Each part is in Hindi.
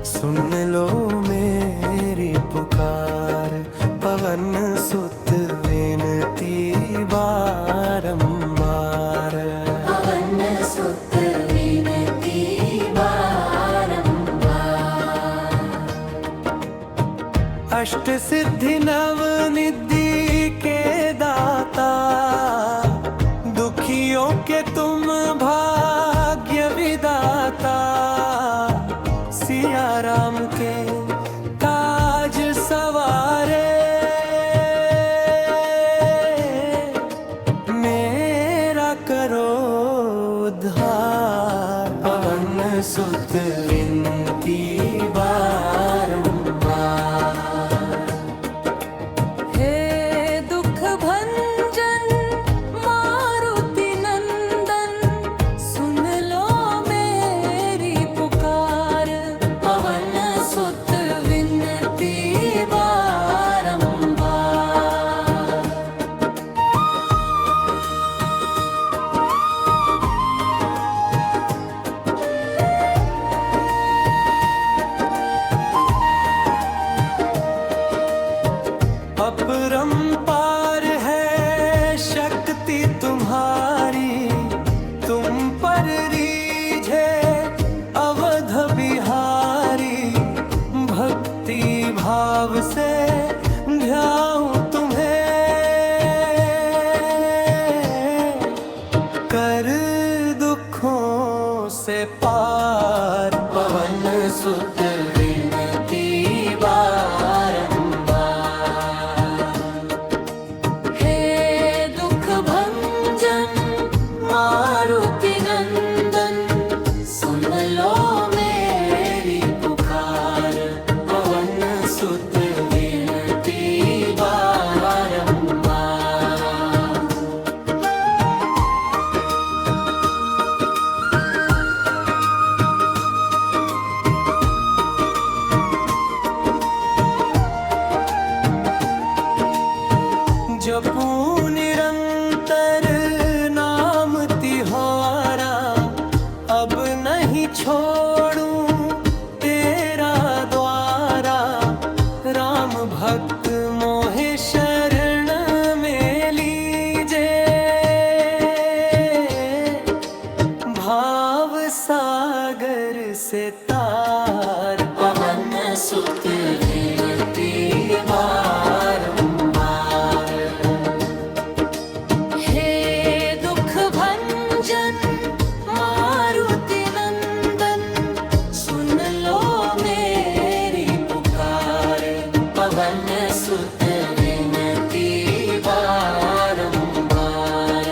सुन लो मेरी पुकार, पवन सुत विनती बारंबार। पवन सुत विनती बारंबार। अष्ट सिद्धि नव निधि के दाता, दुखियों के तुम भाग्य विदाता। सिया राम के काज सवारे, मेरा करो उद्धार। पवन सुत विनती बारंबार। हे दुख भंजन मारुति नंदन, सुन लो मेरी पुकार। पवन सुत विनती बारंबार। अपरंपार है शक्ति तुम्हारी, तुम पर रीझे अवध बिहारी। भक्ति भाव से ध्याऊं तुम्हें, कर दुखों से पार। पवन सुत विनती बारंबार। हे दुख भंजन मारुति नंदन, सुन लो मेरी पुकार। पवन सुत विनती बारंबार। जपूं निरंतर नाम तिहारा, अब नहीं छोड़ूं तेरा द्वारा। राम भक्त मोहे शरण में लीजे, भाव सागर से तार। पवन सुत विनती बारंबार। हे दुख भंजन मारुति नंदन, सुन लो मेरी पुकार। पवन सुत विनती बारंबार।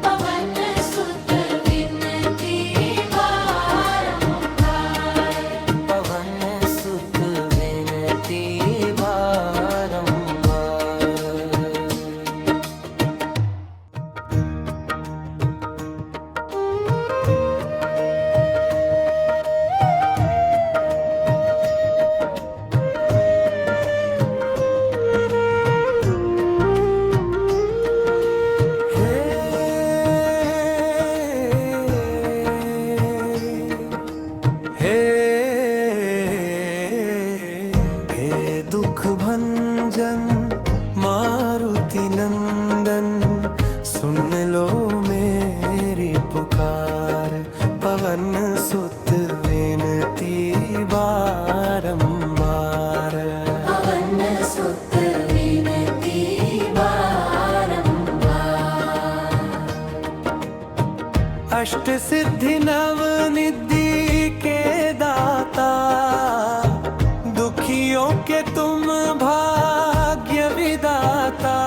पवन सुत विनती बारंबार। पवन सुत विनती बारंबार। हे दुख भंजन मारुति नंदन, सुन लो मेरी पुकार। पवन सुत विनती बारंबार। पवन सुत विनती बारंबार। अष्ट सिद्धि नव निधि के दाता, दुखियों के तुम भाग्य विदाता।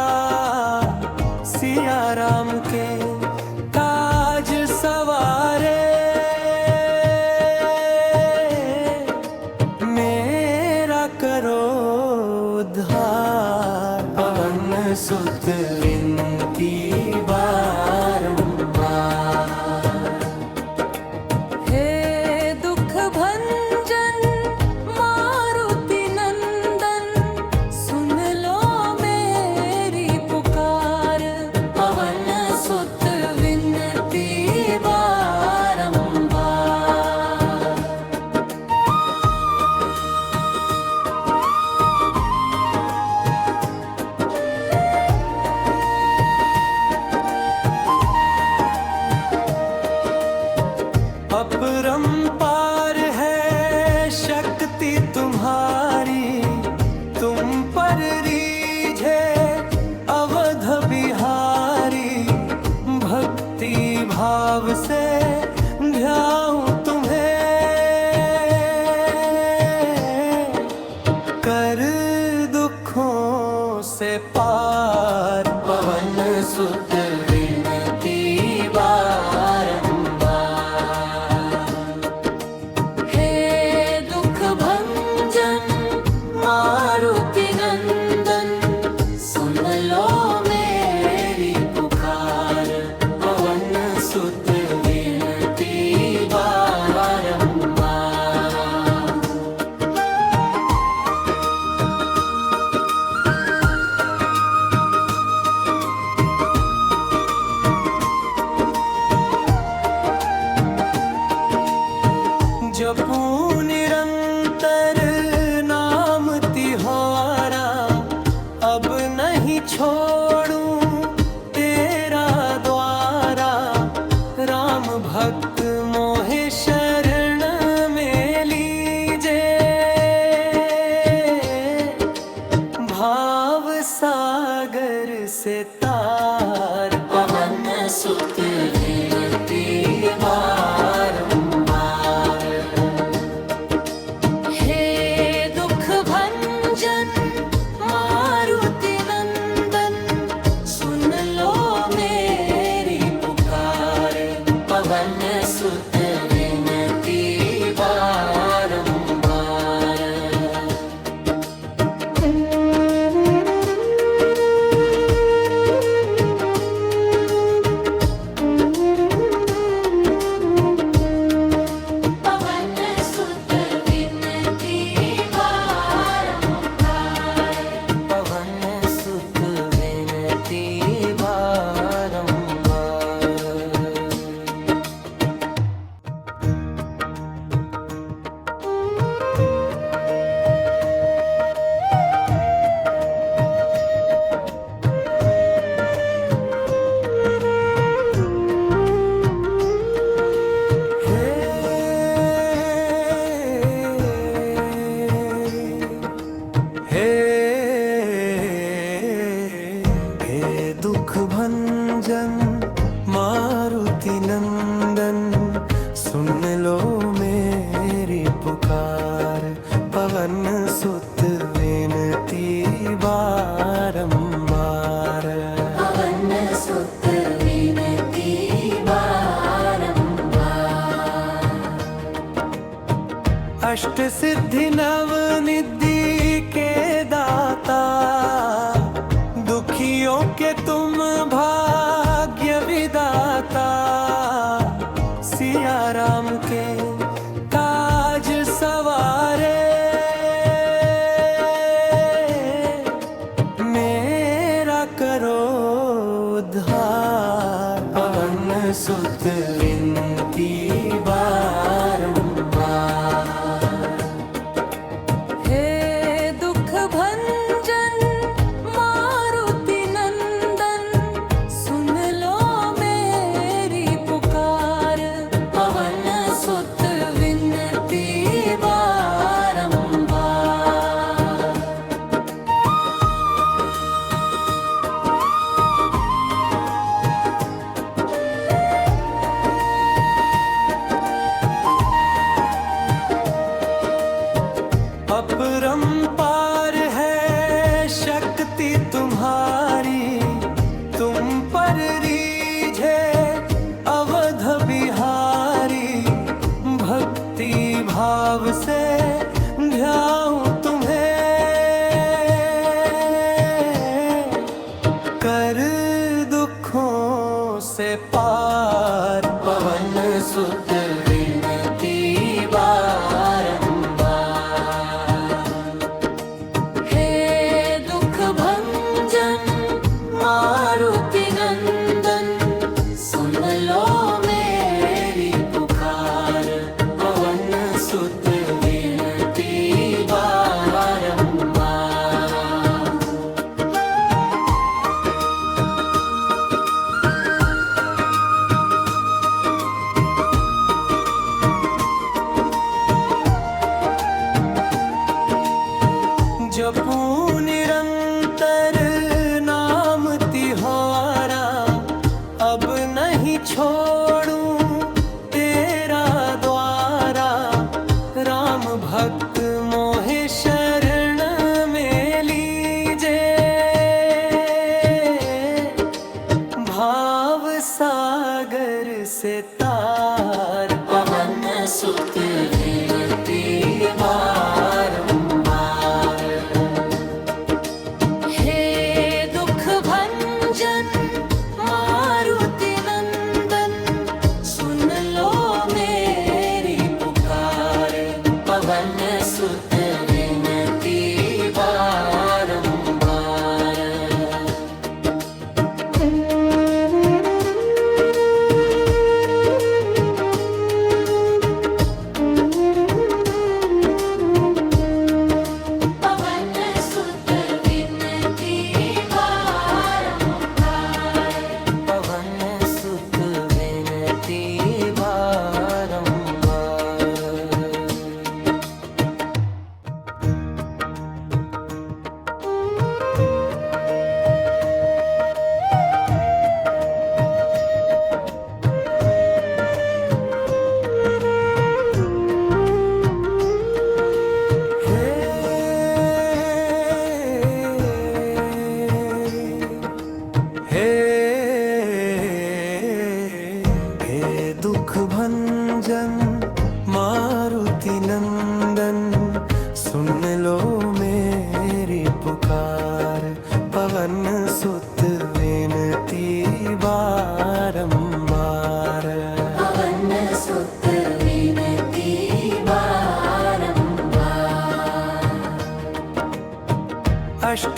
सिया राम के काज सवारे, मेरा करो उद्धार। पवन सुत विनती बारंबार। हे दुख भंजन मारुति नंदन, सुन से पार। पवन सुत विनती बारंबार, हे दुख भंजन मारुति नंदन सुन लो मेरी पुकार। पवन सुत विनती बारंबार, जपू निरंतर नाम तिहारा, अब नहीं छोड़ूं तेरा द्वारा। राम भक्त मोहे शरण में लीजे, भाव सागर से तार। पवन सुत विनती बारंबार, हे दुख भंजन मारुति नंदन सुन लो मेरी पुकार। पवन सुत विनती बारंबार, पवन सुत विनती बारंबार, पवन सुत विनती हे दुख भंजन मारुति नंदन सुन लो मेरी पुकार। पवन सुत विनती बारंबार, पवन सुत विनती बारंबार, अष्ट सिद्धि नव निधि के दाता, दुखियों के तुम भाग्य विदाता। सिया राम के काज सवारे, मेरा करो उद्धार। पवन सुत विनती बारंबार, हे दुख भंजन मारुति नंदन सुन लो मेरी पुकार। पवन सुत विनती बारंबार,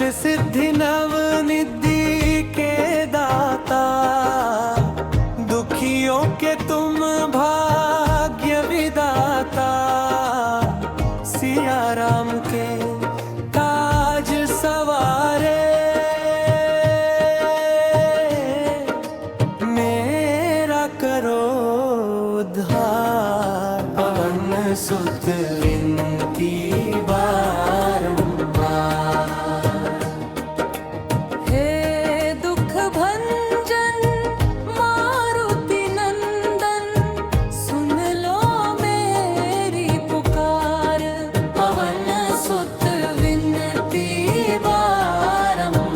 अष्ट सिद्धि नव निधि के दाता, दुखियों के तुम भाग्य विदाता, सिया राम के काज सवारे, मेरा करो उद्धार। पवन सुत विनती बारंबार, हे दुख भंजन मारुति नंदन, सुन लो मेरी पुकार। पवन सुत विनती बारंबार।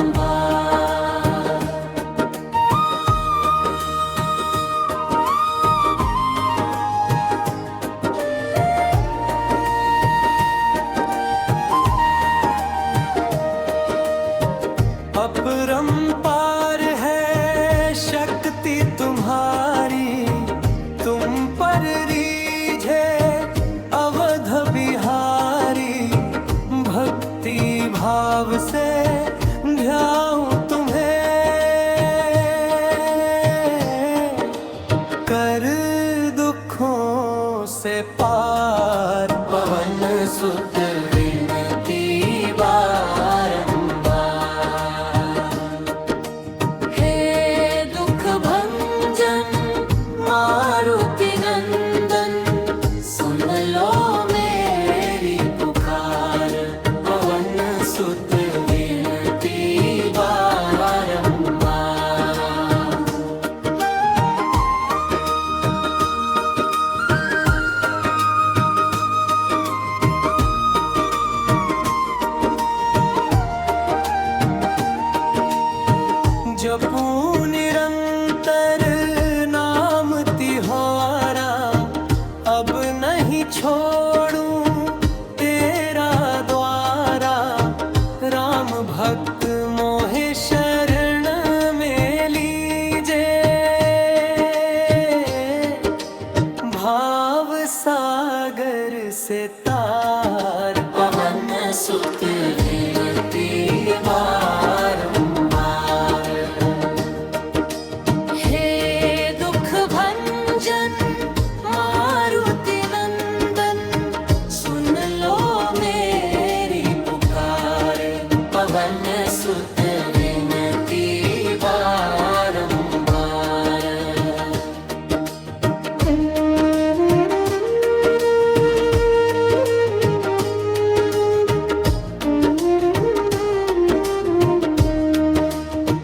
अपरंपार है शक्ति तुम्हारी, तुम पर रीझे अवध बिहारी। भक्ति भाव से ध्याऊं तुम्हें, कर दुखों से पार। पवन सुत विनती बारंबार, हे दुख भंजन मारुति नंदन, सुन लो मेरी पुकार। पवन सुत विनती बारंबार। जपू निरंतर नाम तिहारा, अब नहीं छोड़ूं तेरा द्वारा। राम भक्त मोहे शरण में लीजे, भाव सागर से तार। पवन सुत विनती बारंबार, हे दुख भंजन मारुति नंदन, सुन लो मेरी पुकार। पवन सुत विनती बारंबार।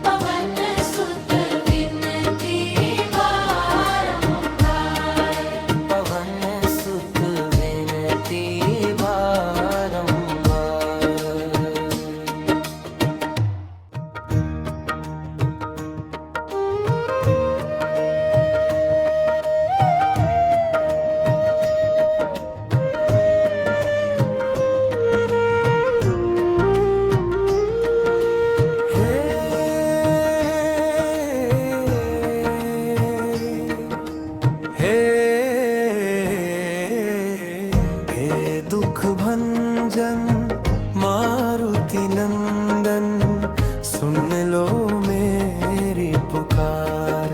पवन सुत विनती बारंबार। पवन सुत विनती बारंबार। हे दुख भंजन मारुति नंदन, सुन लो मेरी पुकार।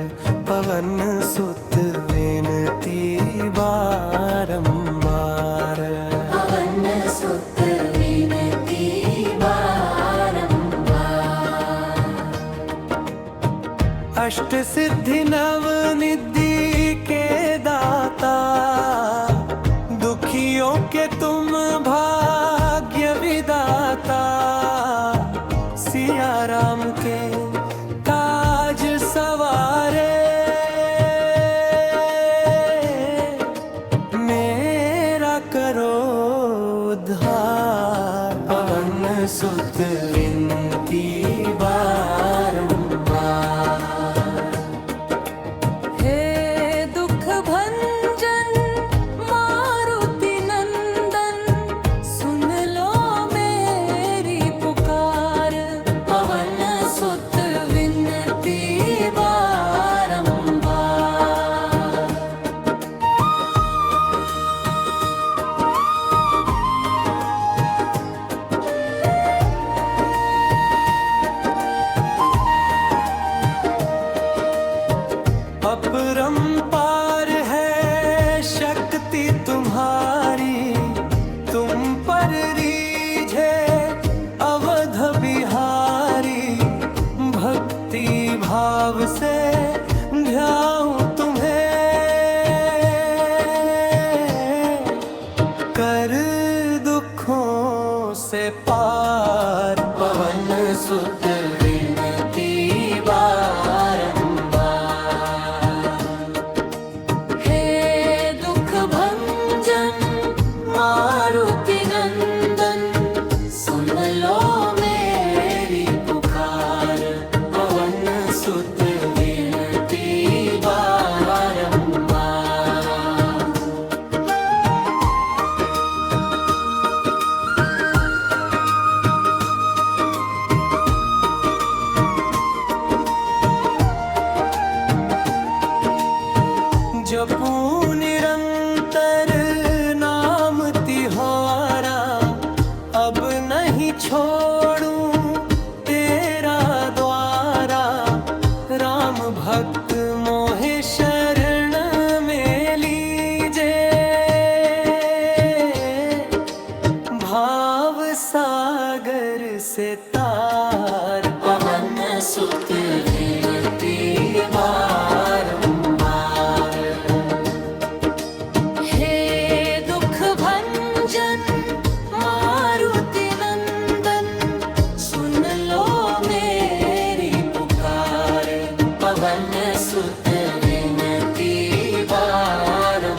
पवन सुत विनती बारंबार। पवन सुत विनती बारंबार। अष्ट सिद्धि नव निधि के दाता, दुखियों के तुम भाग्य विदाता, सिया राम के काज सवारे, मेरा करो उद्धार। पवन सुत विनती बारंबार, हे भाव से ध्याऊं तुम्हें, कर दुखों से पार। पवन सुत विनती बारंबार, हे दुख भंजन मारुति नंदन, सुन लो मेरी पुकार। पवन सुत विनती बारंबार, जपूं निरंतर नाम तिहारा, अब नहीं छोड़ूं तेरा द्वारा। राम भक्त मोहे शरण में लीजे, भाव सागर से तार। पवन सुत विनती बारंबार, हे दुख भंजन मारुति नंदन, सुन लो मेरी पुकार। पवन सुत विनती बारंबार,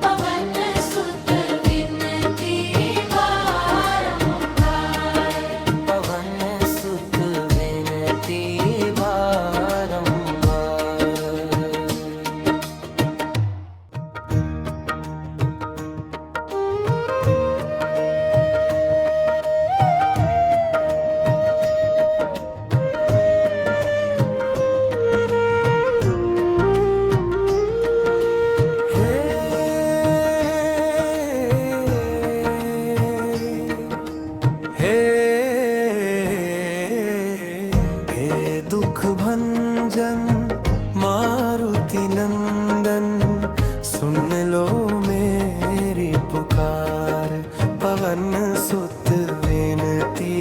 पवन सुत विनती बारंबार, पवन सुत विनती बारंबार। हे दुख भंजन मारुति नंदन, सुन लो मेरी पुकार। पवन सुत विनती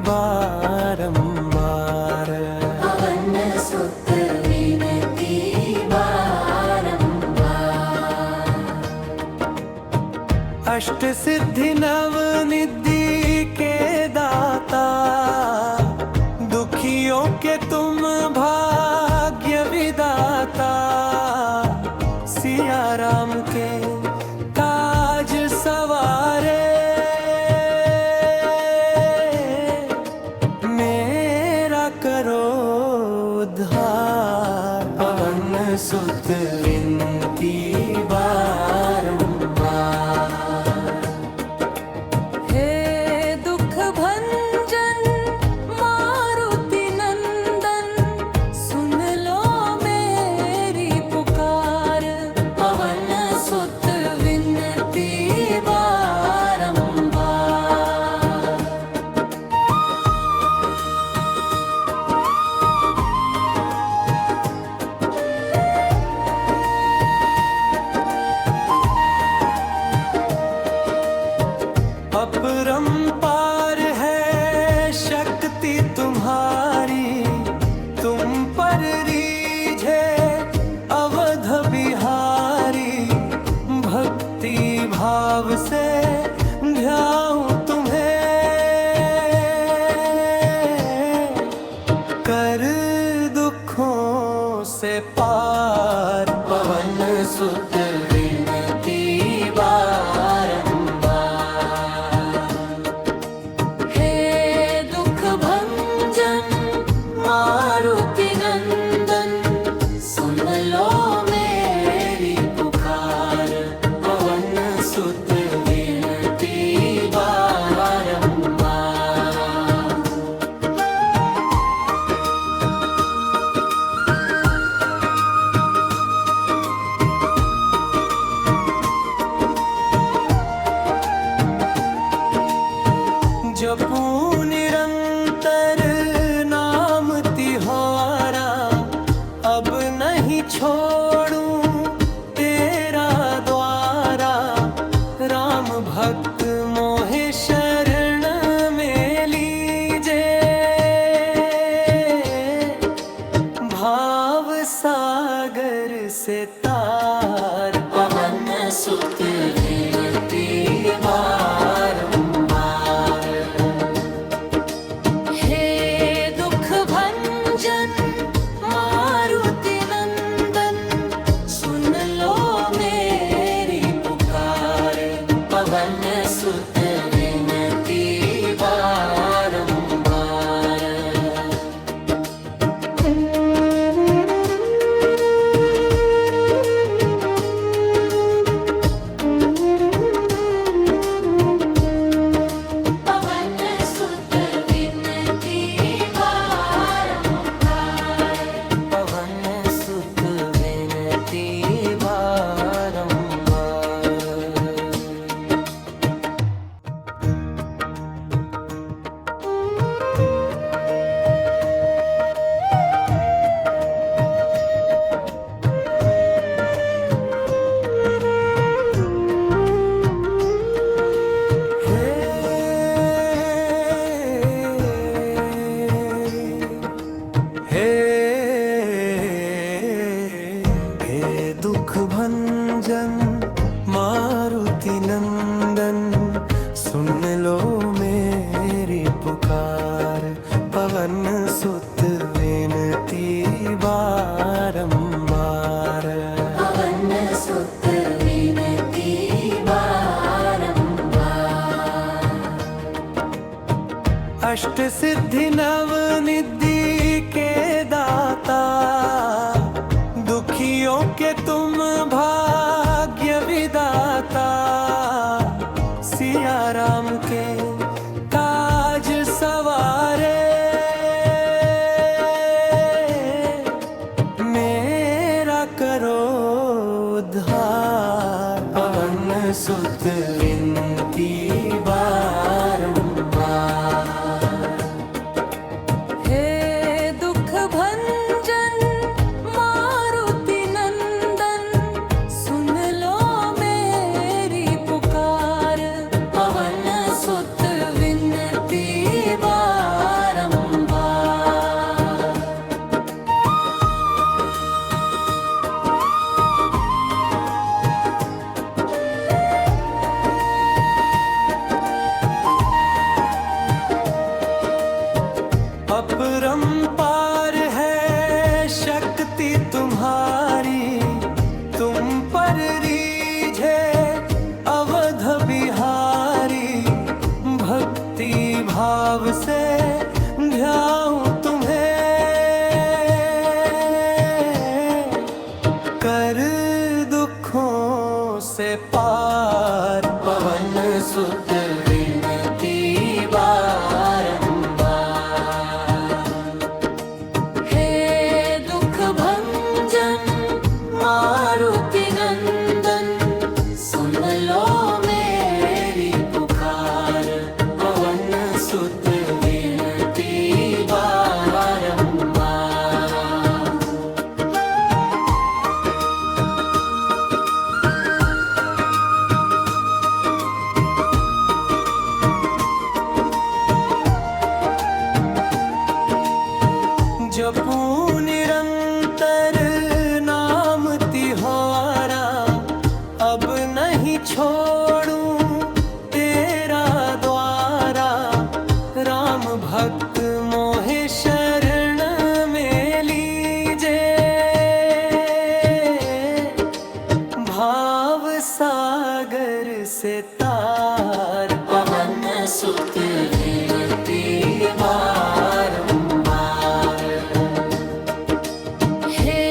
बारंबार, पवन सुत विनती बारंबार, अष्ट सिद्धि नव निधि के दाता, दुखियों के तुम भाग्य विदाता। सिया राम के काज सवारे, मेरा करो उद्धार। पवन सुत विनती बारंबार, हे दुख भंजन मारुति नंदन, सुन लो मेरी पुकार। पवन सुत विनती बारंबार, अपरंपार है शक्ति तुम्हारी, तुम पर रीझे अवध बिहारी। भक्ति भाव से ध्याऊं तुम्हें, कर दुखों से पार। पवन सुत विनती बारंबार, हे दुख भंजन मारुति नंदन, सुन लो मेरी पुकार। पवन सुत विनती बारंबार, जपूं निरंतर नाम तिहारा, अब नहीं छोड़ूं से तार पवन सुत विनती बारंबार। हे दुख भंजन मारुति नंदन, सुन लो मेरी पुकार। पवन सुत विनती बारंबार। पवन सुत विनती बारंबार। पवन सुत विनती बारंबार। हे दुख भंजन मारुति नंदन, सुन लो मेरी पुकार। पवन सुत विनती बारंबार। पवन सुत विनती बारंबार। अष्ट सिद्धि नव निधि के दाता, दुखियों के तुम भाग्य विदाता। सिया राम के काज सवारे, मेरा करो उद्धार। पवन सुत विनती बारंबार। हे दुख भंजन मारुति नंदन, सुन लो मेरी पुकार। पवन सुत विनती बारंबार। अपरंपार है शक्ति तुम्हारी, तुम पर रीझे अवध बिहारी। भक्ति भाव से ध्याऊं तुम्हें, कर दुखों से पार। पवन सुत विनती बारंबार। हे दुख भंजन मारुति नंदन, सुन लो मेरी पुकार। पवन सुत विनती बारंबार। जपूं निरंतर नाम तिहारा, अब नहीं छोड़ूं तेरा द्वारा। राम भक्त मोहे शरण में लीजे, भाव सागर से तार। पवन सुत विनती बारंबार। हे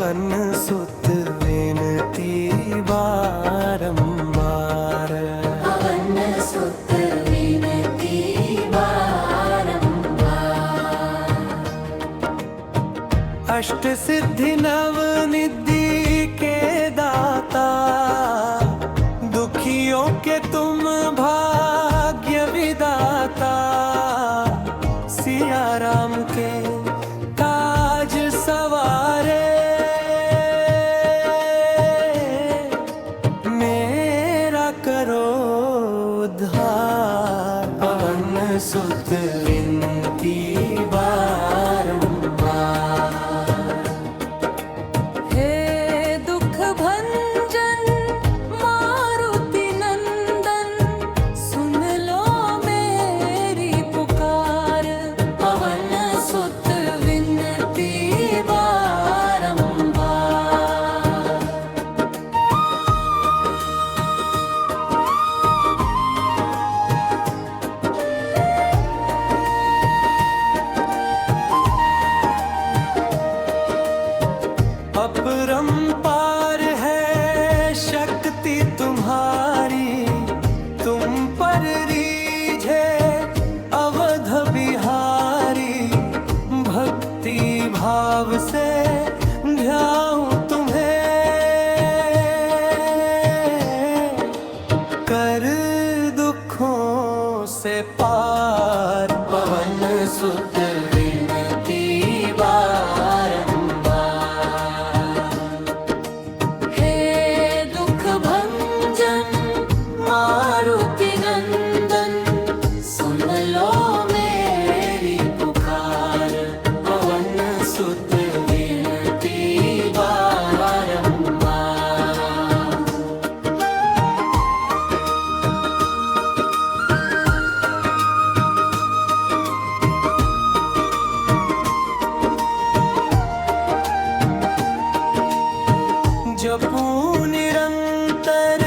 पवन सुत विनती बारंबार। पवन सुत विनती बारंबार। अष्ट सिद्धि नव निधि के दाता, दुखियों के तुम भाग्य विदाता। सिया राम के काज सवारे, मेरा करो उद्धार। पवन सुत विनती बारंबार। हे दुख भंजन मारुति नंदन, सुन लो मेरी पुकार। पवन सुत विनती बारंबार। अपरंपार है शक्ति तुम्हारी, तुम पर रीझे अवध बिहारी। भक्ति भाव से ध्याऊं तुम्हें, कर दुखों से पार। पवन सुत विनती बारंबार। हे दुख भंजन मारुति नंदन, सुन लो मेरी पुकार। पवन सुत विनती बारंबार। जपूं निरंतर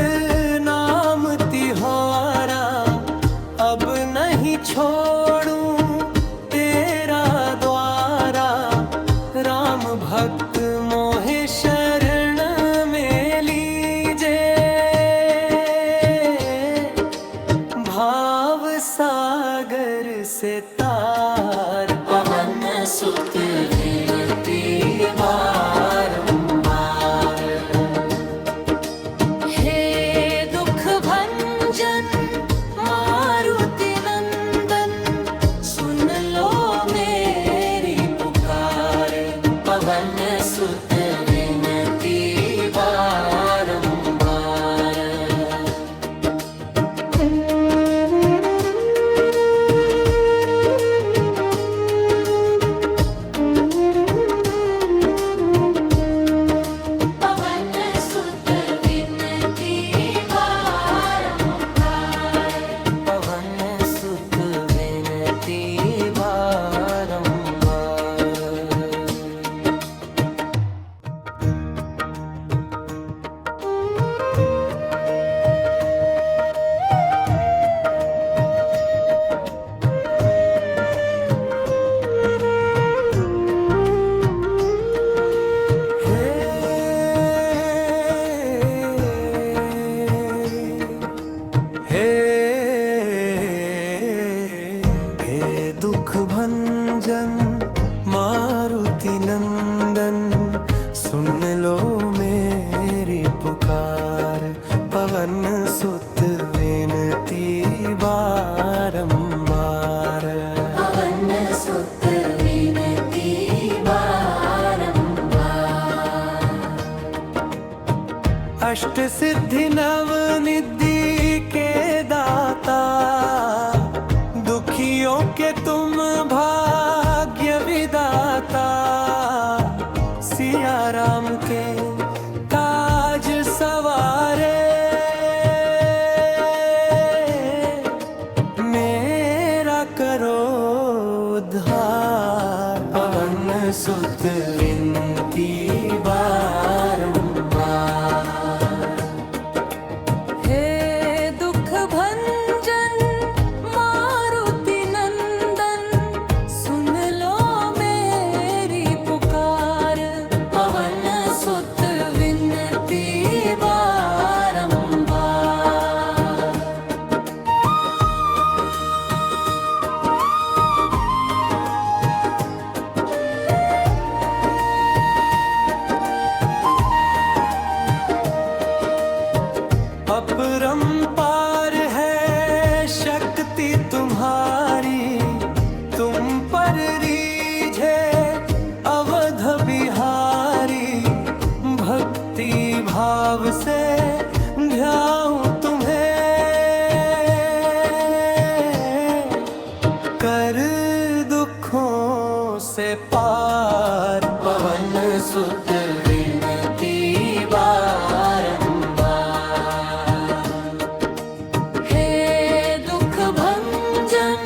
नाम तिहारा, अब नहीं छोड़ूं तेरा द्वारा। राम भक्त मोहे शरण में लीजे, भाव सागर से तार। पवन सुत विनती बारंबार। हे दुख भंजन मारुति नंदन, सुन लो मेरी पुकार। पवन सुत विनती बारंबार। पवन सुत विनती बारंबार। पवन सुत विनती बारंबार। हे दुख भंजन मारुति नंदन, सुन लो मेरी पुकार। पवन सुत विनती बारंबार। पवन सुत विनती बारंबार। अष्ट सिद्धि नव निधि के दाता, दुखियों के तुम भाग्य विदाता। सिया राम के काज सवारे, मेरा करो उद्धार। पवन सुत विनती बारंबार। हे दुख भंजन मारुति नंदन, सुन लो मेरी पुकार। पवन सुत विनती बारंबार। हे दुख भंजन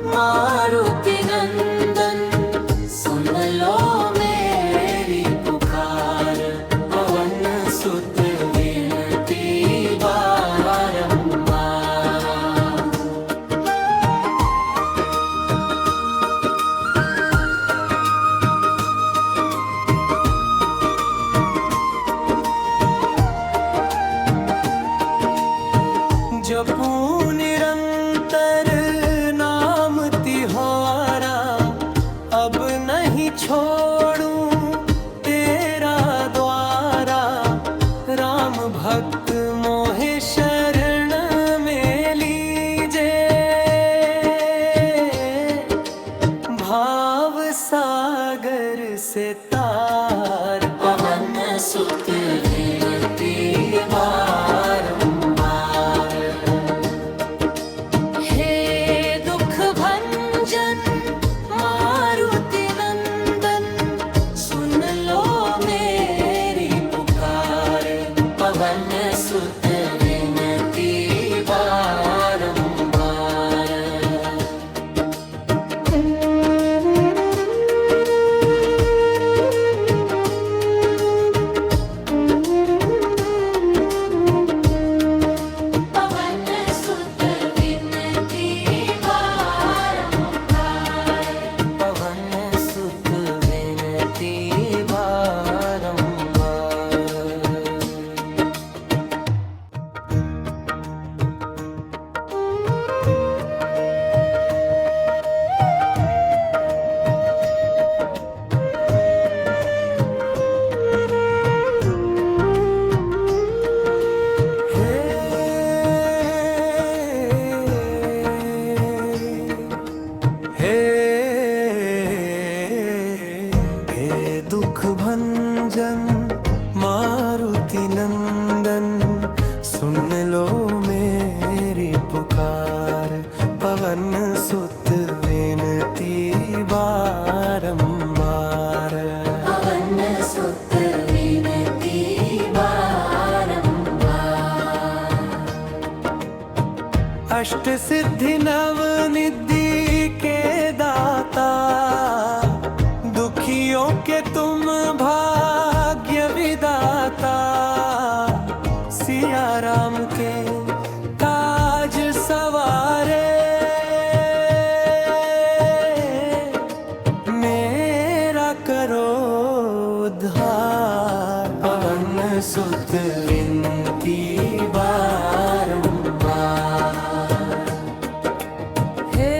मारुति नंदन, सुन लो मेरी पुकार। पवन सुत विनती बारंबार। जपू निरंतर नाम तिहारा, अब नहीं छोड़ूं तेरा द्वारा। राम भक्त मोहे शरण में लीजे, भाव सागर से तार। पवन सुत विनती बारंबार। हे दुख भंजन मारुति नंदन, सुन लो मेरी पुकार। पवन सुत विनती बारंबार। पवन सुत विनती बारंबार। पवन सुत विनती हे दुख भंजन मारुति नंदन, सुन लो मेरी पुकार। पवन सुत विनती बारंबार। पवन सुत विनती बारंबार। अष्ट सिद्धि नव निधि के दाता, दुखियों के तुम भाग्य विदाता। सिया राम के काज सवारे, मेरा करो उद्धार। पवन सुत विनती बारंबार। हे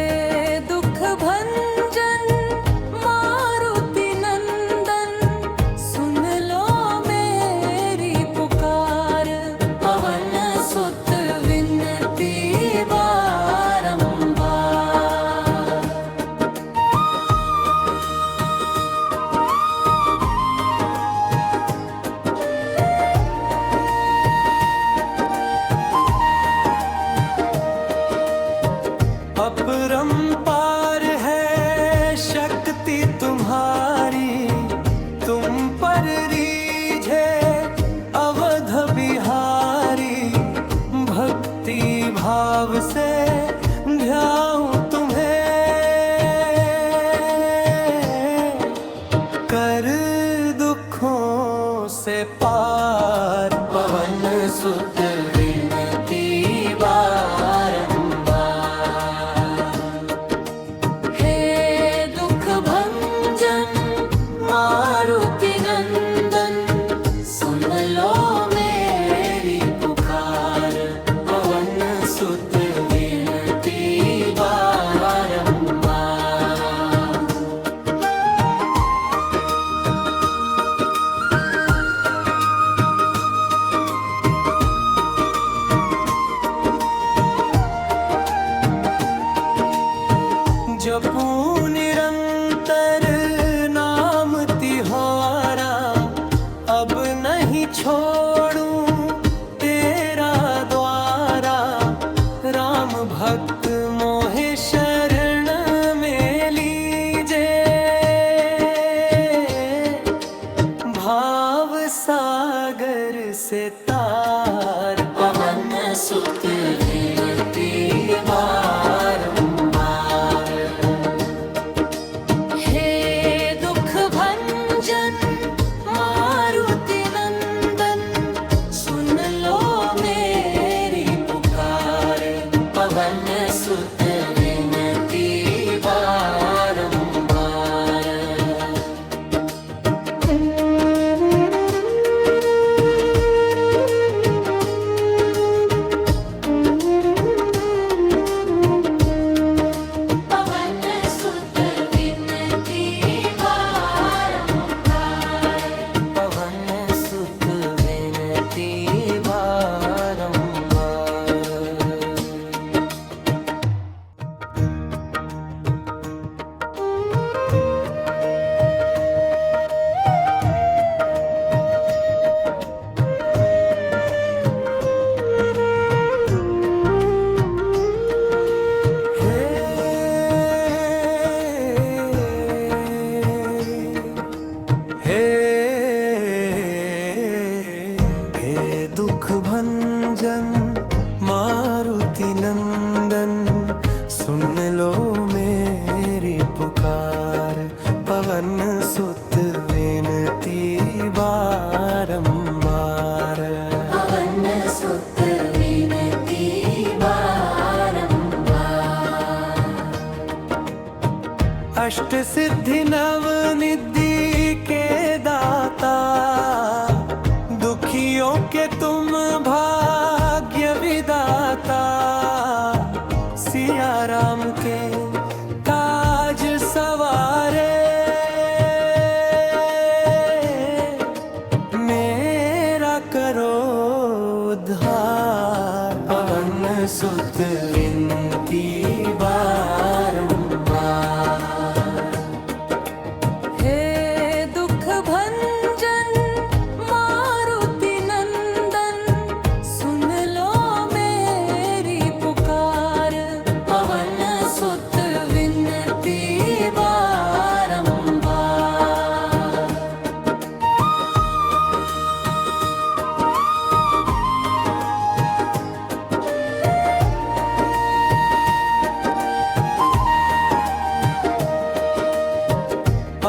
दुख भंजन मारुति नंदन, सुन लो मेरी पुकार। पवन सुत विनती बारंबार। अपरंपार है शक्ति तुम्हारी, तुम पर रीझे अवध बिहारी। भक्ति भाव से ध्याऊं तुम्हें, कर दुखों से पार। पवन सुत विनती बारंबार। हे दुख भंजन मारुति नंदन, सुन लो मेरी पुकार। पवन सुत विनती बारंबार। से तार पवन सुत विनती बारंबार। हे दुख भंजन मारुति नंदन, सुन लो मेरी पुकार। पवन सुत विनती बारंबार। पवन सुत विनती बारंबार। पवन सुत विनती बारंबार। हे दुख भंजन मारुति नंदन, सुन लो मेरी पुकार। पवन सुत विनती बारंबार। पवन सुत विनती बारंबार। अष्ट सिद्धि नव निधि के दाता, दुखियों के तुम भाग्य विदाता। सिया राम के काज सवारे, मेरा करो उद्धार। पवन सुत विनती बारंबार। हे दुख भंजन मारुति नंदन, सुन लो मेरी पुकार। पवन सुत विनती बारंबार।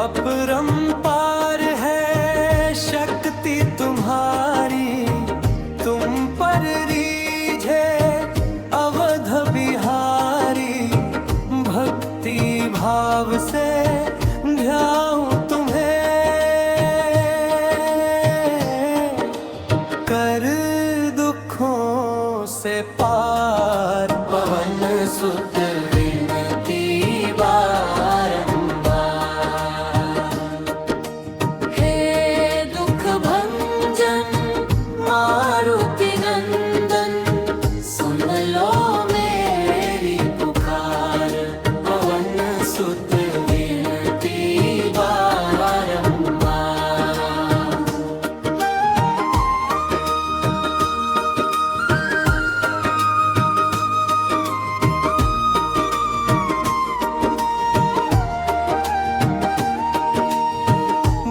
अपरंपार है शक्ति तुम्हारी, तुम पर रीझे अवध बिहारी। भक्ति भाव से ध्याऊं तुम्हें, कर दुखों से पार। पवन सुत विनती बारंबार। हे दुख भंजन मारुति नंदन, सुन लो मेरी पुकार। पवन सुत विनती बारंबार।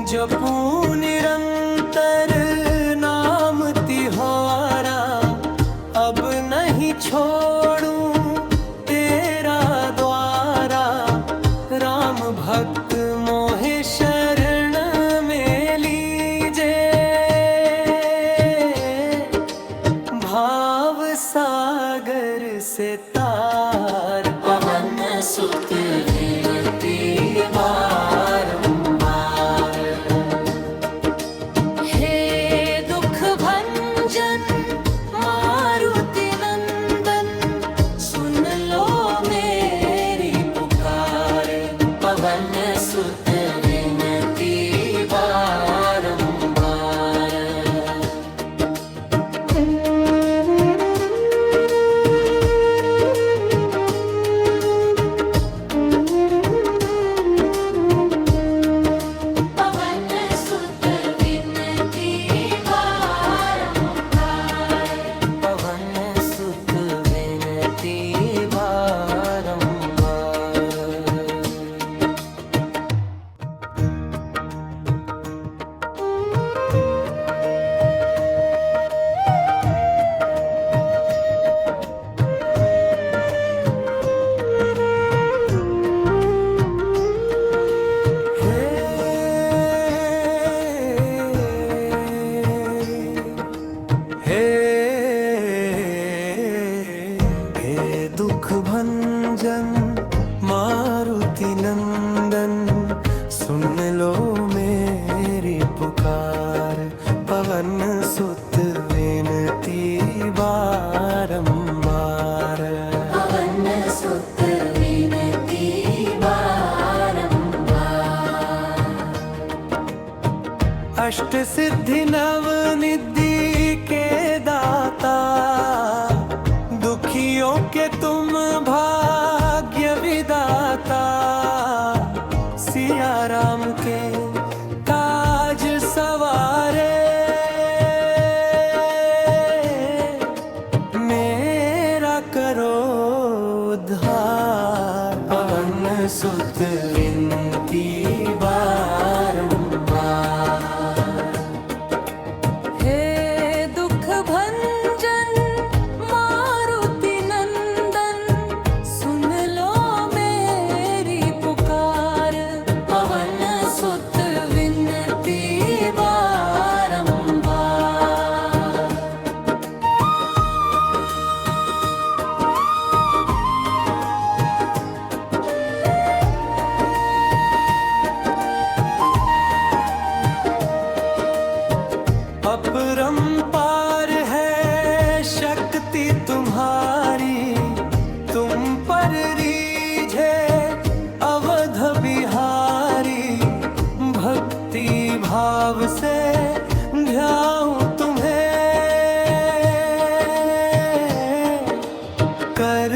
जपूं निरंतर नाम तिहारा, अब नहीं छोड़ूं तेरा द्वारा। राम भक्त मोहे शरण में लीजे, भाव सागर से तार। पवन सुत विनती बारंबार। अष्ट सिद्धि नव निधि के दाता, दुखियों के तुम भाग्य विदाता। सिया राम के काज सवारे, मेरा करो उद्धार। पवन सुत विनती बारंबार, हे दुख भंजन मारुति नंदन, सुन लो मेरी पुकार। पवन सुत विनती बारंबार। अपरंपार है शक्ति तुम्हारी, तुम पर रीझे अवध बिहारी। भक्ति भाव से ध्याऊं तुम्हें, कर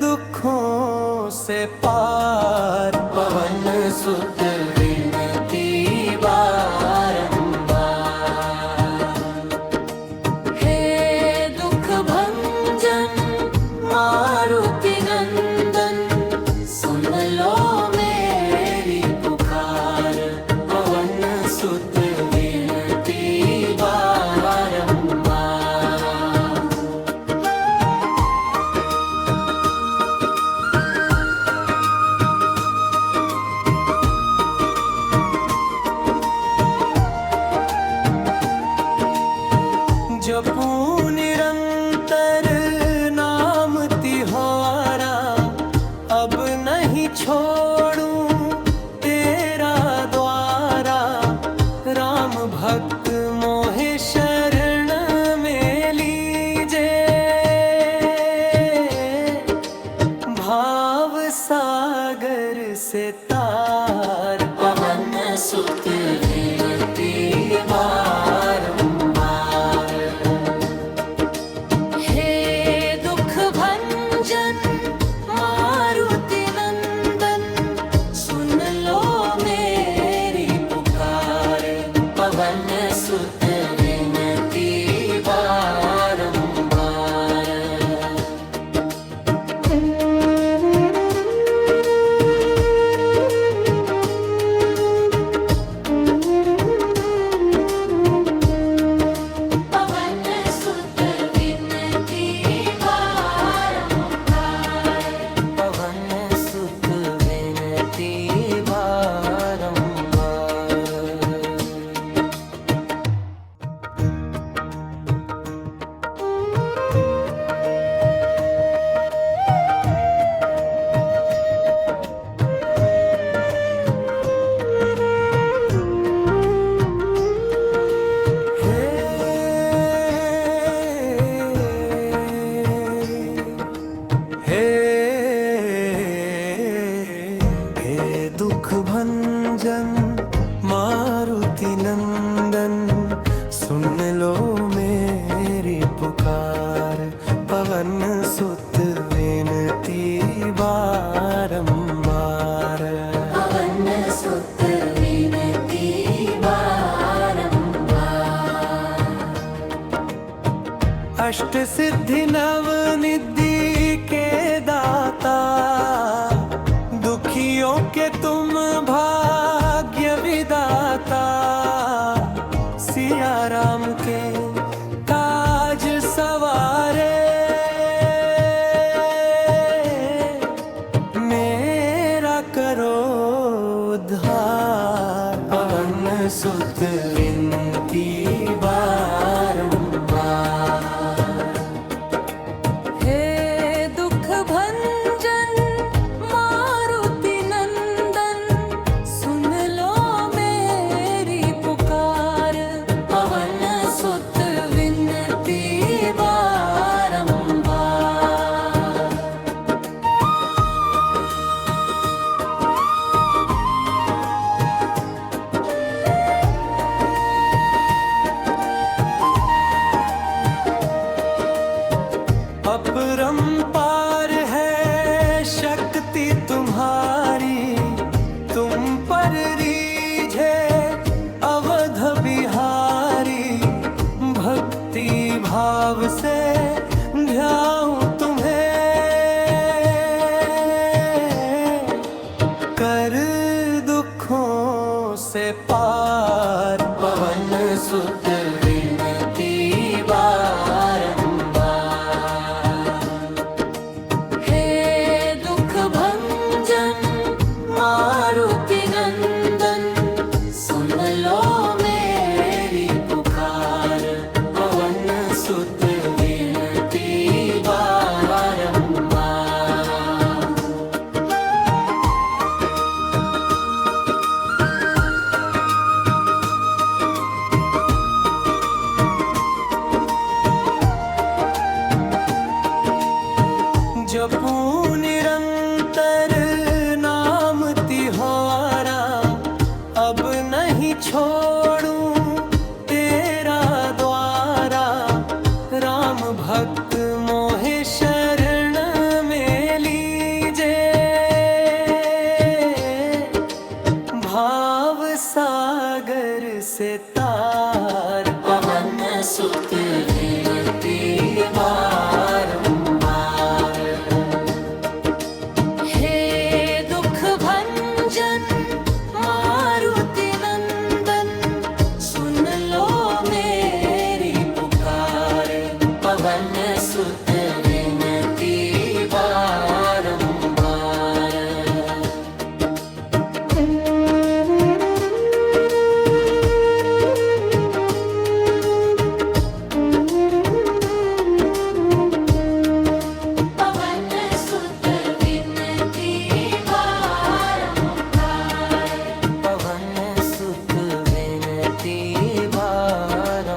दुखों से पार। पवन सुत विनती बारंबार, हे दुख भंजन मारुति नंदन, सुन लो मेरी पुकार। पवन सुत विनती बारंबार। जपूं निरंतर नाम तिहारा, अब नहीं छोड़ूं तेरा द्वारा। राम भक्त मोहे शरण में लीजे, भाव सागर से तार। पवन सुत विनती बारंबार, हे दुख भंजन मारुति नंदन, सुन लो मेरी पुकार। पवन सुत विनती बारंबार। पवन सुत विनती बारंबार। पवन सुत विनती बारंबार। हे दुख भंजन मारुति नंदन, सुन लो मेरी पुकार। पवन सुत विनती बारंबार, पवन सुत विनती बारंबार। अष्ट सिद्धि नव निधि के दाता, दुखियों के तुम भाग्य विदाता। सिया राम के काज सवारे, मेरा करो उद्धार। पवन सुत विनती बारंबार, हे दुख भंजन मारुति नंदन, सुन लो मेरी पुकार। पवन तार पवन सुत विनती बारंबार। हे दुख भंजन मारुति नंदन, सुन लो मेरी पुकार। पवन सुत विनती बारंबार। पवन सुत विनती बारंबार। पवन सुत विनती बारंबार।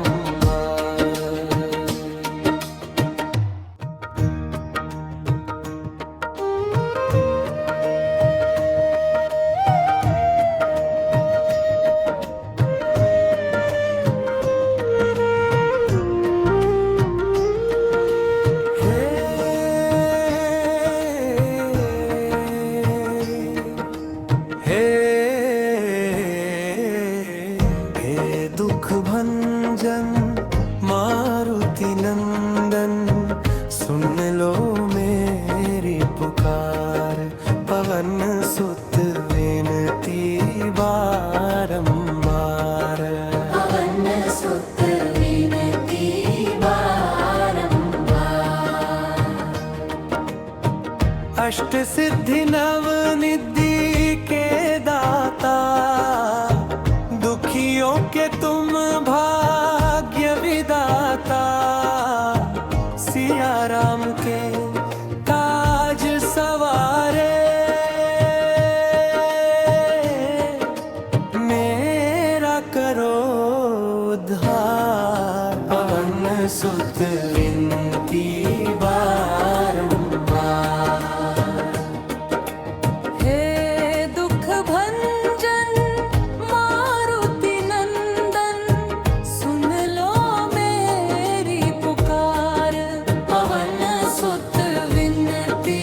हे दुख भंजन मारुति नंदन, सुन लो मेरी पुकार। पवन सुत विनती बारंबार। पवन सुत विनती बारंबार। अष्ट सिद्धि नव निधि के दाता, दुखियों के तुम भाग्य विदाता। सिया राम के काज सवारे, मेरा करो उद्धार। पवन सुत विनती बारंबार। हे दुख भंजन मारुति नंदन, सुन लो मेरी पुकार। पवन सुत विनती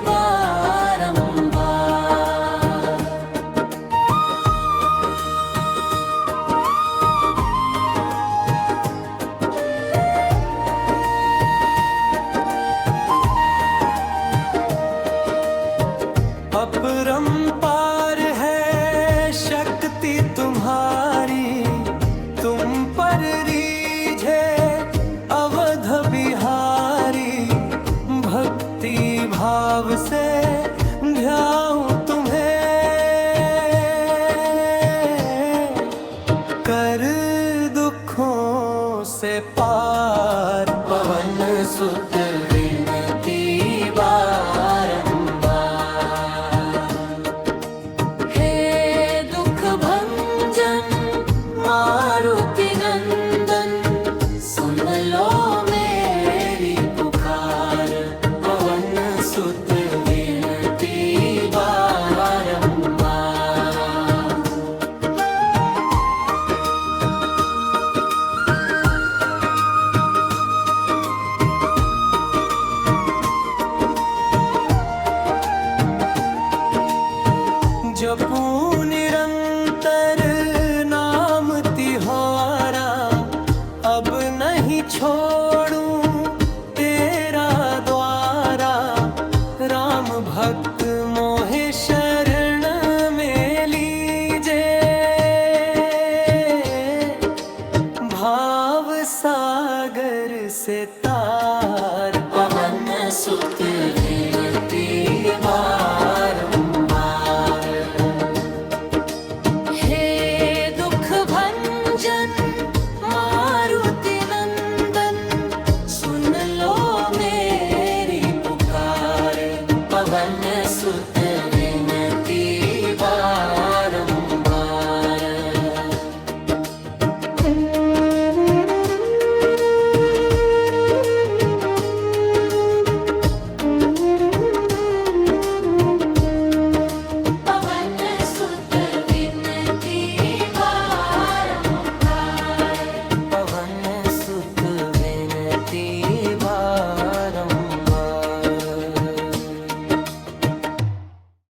बारंबार। अपरंपार है शक्ति तुम्हारी, तुम पर रीझे अवध बिहारी। भक्ति भाव से ध्याऊं तुम्हें, कर दुखों से पार। पवन सुत विनती बारंबार। हे दुख भंजन मारुति नंदन, सुन लो मेरी पुकार। पवन सुत विनती बारंबार। जपूं निरंतर नाम तिहारा, अब नहीं छोड़ूं तेरा द्वारा। राम भक्त मोहे शरण में लीजे, भाव सागर से तार। पवन सुत